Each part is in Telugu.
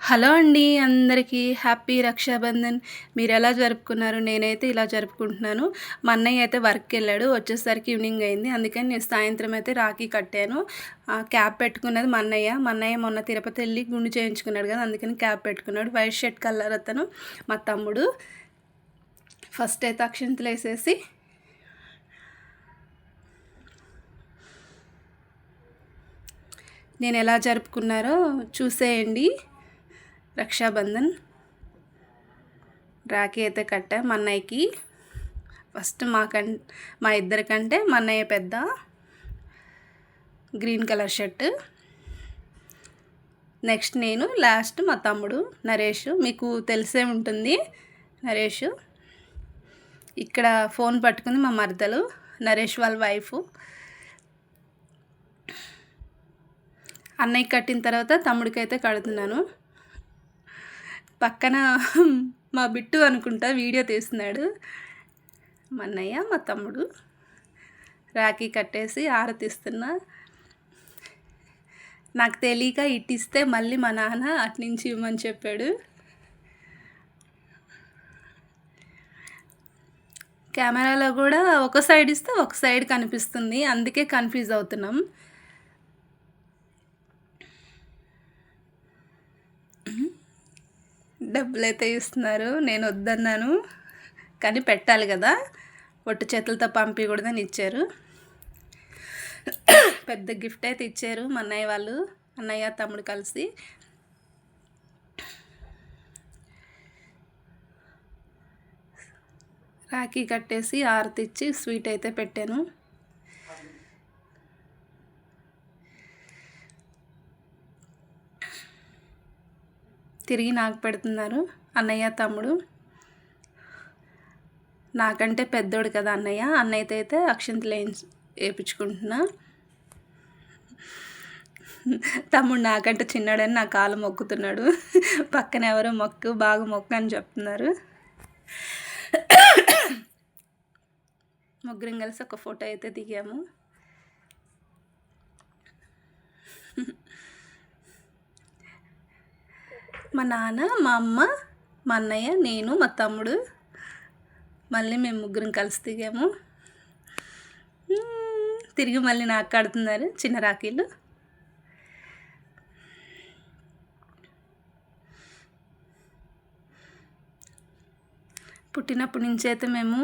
హలో అండి అందరికీ హ్యాపీ రక్షాబంధన్. మీరెలా జరుపుకున్నారు? నేనైతే ఇలా జరుపుకుంటున్నాను. మా అన్నయ్య అయితే వర్క్‌కెళ్ళాడు. వచ్చేసరికి ఈవినింగ్ అయింది. అందుకని నేను సాయంత్రం అయితే రాఖీ కట్టాను. క్యాప్ పెట్టుకున్నది మా అన్నయ్య. మా అన్నయ్య మొన్న తిరుపతి వెళ్ళి గుండు చేయించుకున్నాడు కదా! అందుకని క్యాప్ పెట్టుకున్నాడు. వైట్ షర్ట్ కలర్ అతను మా తమ్ముడు. ఫస్ట్ అయితే అక్షింతలు వేసేసి నేను ఎలా జరుపుకున్నారో చూసేయండి. రక్షాబంధన్ రాఖీ అయితే కట్టా మా అన్నయ్యకి. ఫస్ట్ మా ఇద్దరికంటే మా అన్నయ్య పెద్ద. Green colour shirt. నెక్స్ట్ నేను, లాస్ట్ మా తమ్ముడు నరేష్. మీకు తెలిసే ఉంటుంది నరేష్. ఇక్కడ ఫోన్ పట్టుకుంది మా మరదలు, నరేష్ వాళ్ళ వైఫ్. అన్నయ్య కట్టిన తర్వాత తమ్ముడికి అయితే కడుతున్నాను. పక్కన మా బిట్టు అనుకుంటా వీడియో తీస్తున్నాడు. మా అన్నయ్య మా తమ్ముడు రాఖీ కట్టేసి ఆరతిస్తున్నా. నాకు తెలియక ఇట్టిస్తే మళ్ళీ మా నాన్న అట్నుంచి ఇవ్వమని చెప్పాడు. కెమెరాలో కూడా ఒక సైడ్ ఇస్తే ఒక సైడ్ కనిపిస్తుంది, అందుకే కన్ఫ్యూజ్ అవుతున్నాం. డబ్బులు అయితే ఇస్తున్నారు. నేను వద్దన్నాను, కానీ పెట్టాలి కదా, ఒట్టి చేతులతో పంపించకూడదని ఇచ్చారు. పెద్ద గిఫ్ట్ అయితే ఇచ్చారు మా అన్నయ్య వాళ్ళు, అన్నయ్య తమ్ముడు కలిసి. రాఖీ కట్టేసి ఆరతి ఇచ్చి స్వీట్ అయితే పెట్టాను. తిరిగి నాకు పెడుతున్నారు అన్నయ్య తమ్ముడు. నాకంటే పెద్దోడు కదా అన్నయ్య. అన్నయ్యతో అయితే అక్షంతలు వేయించుకుంటున్నా. తమ్ముడు నాకంటే చిన్నాడని నా కాలు మొక్కుతున్నాడు. పక్కన ఎవరో బాగా మొక్కు అని చెప్తున్నారు. ముగ్గురం కలిసి ఒక ఫోటో అయితే దిగాము. మా నాన్న, మా అమ్మ, మా అన్నయ్య, నేను, మా తమ్ముడు, మళ్ళీ మేము ముగ్గురం కలిసి దిగాము. తిరిగి మళ్ళీ నాకు కడుతున్నారు చిన్న రాఖీలు. పుట్టినప్పటి నుంచి అయితే మేము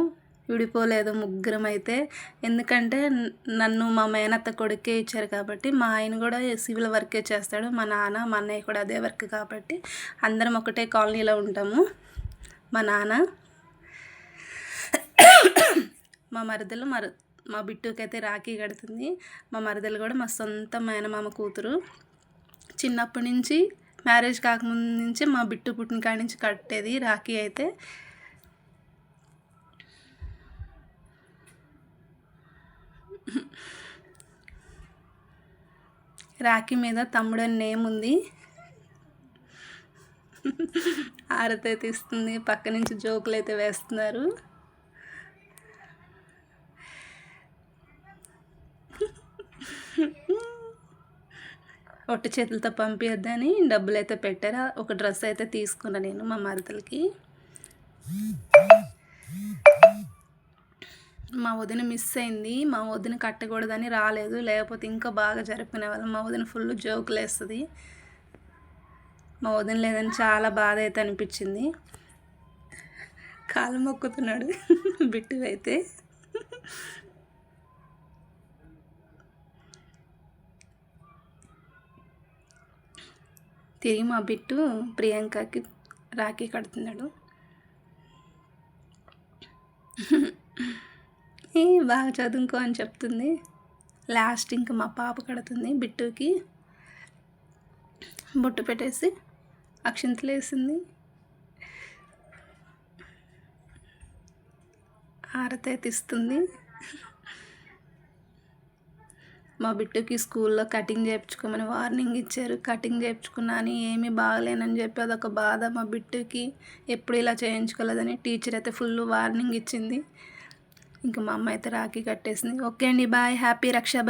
విడిపోలేదు ముగ్గురం అయితే. ఎందుకంటే నన్ను మా మేనత్త కొడుకే ఇచ్చారు కాబట్టి. మా ఆయన కూడా సివిల్ వర్కే చేస్తాడు. మా నాన్న, మా అన్నయ్య కూడా అదే వర్క్ కాబట్టి అందరం ఒకటే కాలనీలో ఉంటాము. మా నాన్న, మా మరదలు మా బిట్టుకి అయితే రాఖీ కడుతుంది. మా మరదలు కూడా మా సొంత మేనమామ కూతురు. చిన్నప్పటి నుంచి, మ్యారేజ్ కాకముందు నుంచి మా బిట్టు పుట్టిన కాడి నుంచి కట్టేది రాఖీ అయితే. రాఖీ మీద తమ్ముడు అని నేమ్ ఉంది. ఆరతి అయితే ఇస్తుంది. పక్క నుంచి జోకులు అయితే వేస్తున్నారు. ఒట్టి చేతులతో పంపిద్దని డబ్బులు అయితే పెట్టారు. ఒక డ్రెస్ అయితే తీసుకున్నా నేను మా మరదలకి. మా వదిన మిస్ అయింది. మా వదిన కట్టకూడదని రాలేదు, లేకపోతే ఇంకా బాగా జరుపుకునే వాళ్ళం. మా వదిన ఫుల్ జోకులు వేస్తుంది. మా వదిన లేదని చాలా బాధ అయితే అనిపించింది. కాలు మొక్కుతున్నాడు బిట్టు అయితే. తిరిగి మా బిట్టు ప్రియాంకకి రాఖీ కడుతున్నాడు. బాగా చదువుకో అని చెప్తుంది. లాస్ట్ ఇంకా మా పాప కడుతుంది బిట్టుకి. బొట్టు పెట్టేసి అక్షింతలు వేసింది. ఆరతి ఇస్తుంది. మా బిట్టుకి స్కూల్లో కటింగ్ చేయించుకోమని వార్నింగ్ ఇచ్చారు. కటింగ్ చేయించుకున్నా అని ఏమీ బాగలేనని చెప్పి అదొక బాధ మా బిట్టుకి. ఎప్పుడు ఇలా చేయించుకోలేదని టీచర్ అయితే ఫుల్ వార్నింగ్ ఇచ్చింది. ఇంకా మా అమ్మ అయితే రాఖీ కట్టేసింది. ఓకే అండి, బాయ్. హ్యాపీ రక్షాబంధన్.